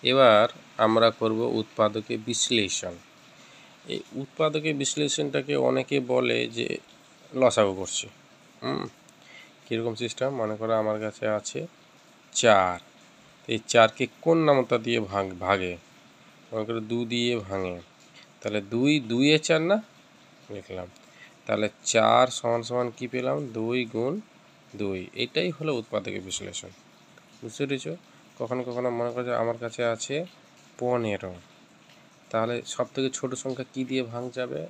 এবার আমরা করব উৎপাদকে বিশ্লেষণ। এই উৎপাদকে বিশ্লেষণটাকে অনেকে বলে যে লসাগু করছি। কীরকম সিস্টেম? মনে করো আমার কাছে আছে 4, এই 4কে কোন নামতা দিয়ে ভাগে? মনে করো 2 দিয়ে ভাঙে, তাহলে 2 এ 4 না লিখলাম, তাহলে 4 সমান সমান কী পেলাম? 2 গুণ 2। এটাই হলো উৎপাদকে বিশ্লেষণ। বুঝতে পেরেছো? কখনো কখনো মনে করো যে আমার কাছে আছে 15, তাহলে সব থেকে ছোটো সংখ্যা কী দিয়ে ভাগ যাবে?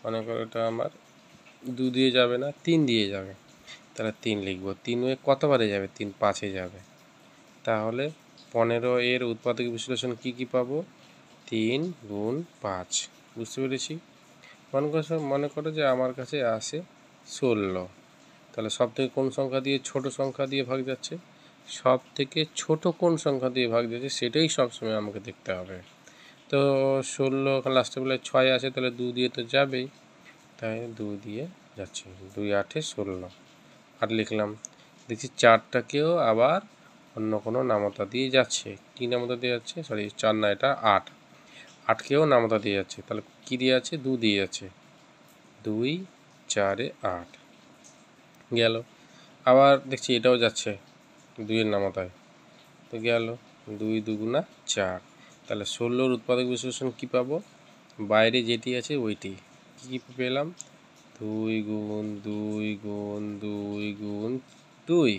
মনে করো এটা আমার 2 দিয়ে যাবে না, 3 দিয়ে যাবে, তাহলে 3 লিখব। 3 কতবারে যাবে? 3 5-এ যাবে। তাহলে 15 এর উৎপাদক বিশ্লেষণ কী পাবো? 3 গুণ 5। বুঝতে পেরেছি? মনে করো যে আমার কাছে আসে 16, তাহলে সব থেকে কোন সংখ্যা দিয়ে ছোট সংখ্যা দিয়ে ভাগ যাচ্ছে? সব থেকে ছোট কোন সংখ্যা দিয়ে ভাগ যাচ্ছে সেটাই সবসময় আমাকে দেখতে হবে। তো 16 লাস্টের বেলায় 6 আসে, তাহলে 2 দিয়ে তো যাবেই, তাই 2 দিয়ে যাচ্ছে। 2 8 16, 8 লিখলাম। দেখছি 4টাকেও আবার অন্য কোনো নামতা দিয়ে যাচ্ছে। কী নামতা দিয়ে যাচ্ছে? 4 না, এটা 8। 8কেও নামতা দিয়ে যাচ্ছে, তাহলে কী দিয়ে আছে? 2 দিয়ে যাচ্ছে। 2 4 8 গেল। আবার দেখছি এটাও যাচ্ছে 2-এর নামতায়, তো গেল। 2 2 4, তাহলে 16-র উৎপাদক বিশ্লেষণ কী পাবো? বাইরে যেটি আছে ওইটি। কী পেলাম? 2 গুণ 2 গুণ 2 গুণ 2।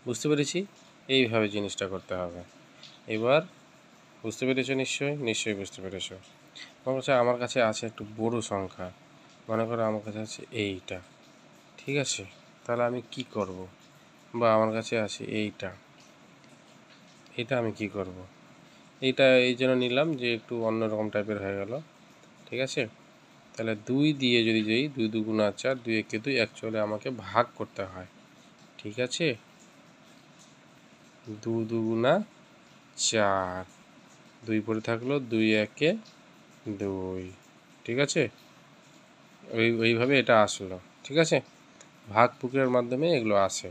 বুঝতে পেরেছি? এইভাবে জিনিসটা করতে হবে। এবার বুঝতে পেরেছো? নিশ্চয়ই বুঝতে পেরেছো। আমার কাছে আছে একটু বড় সংখ্যা, মনে করো আমার কাছে আছে এইটা, ঠিক আছে? তাহলে আমি কি করব? বা আমার কাছে আছে এইটা, এটা আমি কি করব? এইটা এই জন্য নিলাম যে একটু অন্যরকম টাইপের হয়ে গেল, ঠিক আছে? তাহলে 2 দিয়ে যদি যাই, 2 2 গুণ 4, 2 একে 2, অ্যাকচুয়ালি আমাকে ভাগ করতে হয়, ঠিক আছে? 2 2 গুণ 4, 2 পড়ে থাকলো, 2 একে 2, ঠিক আছে? ওইভাবে এটা আসলো, ঠিক আছে? ভাগ প্রক্রিয়ার মাধ্যমে এগুলো আসে।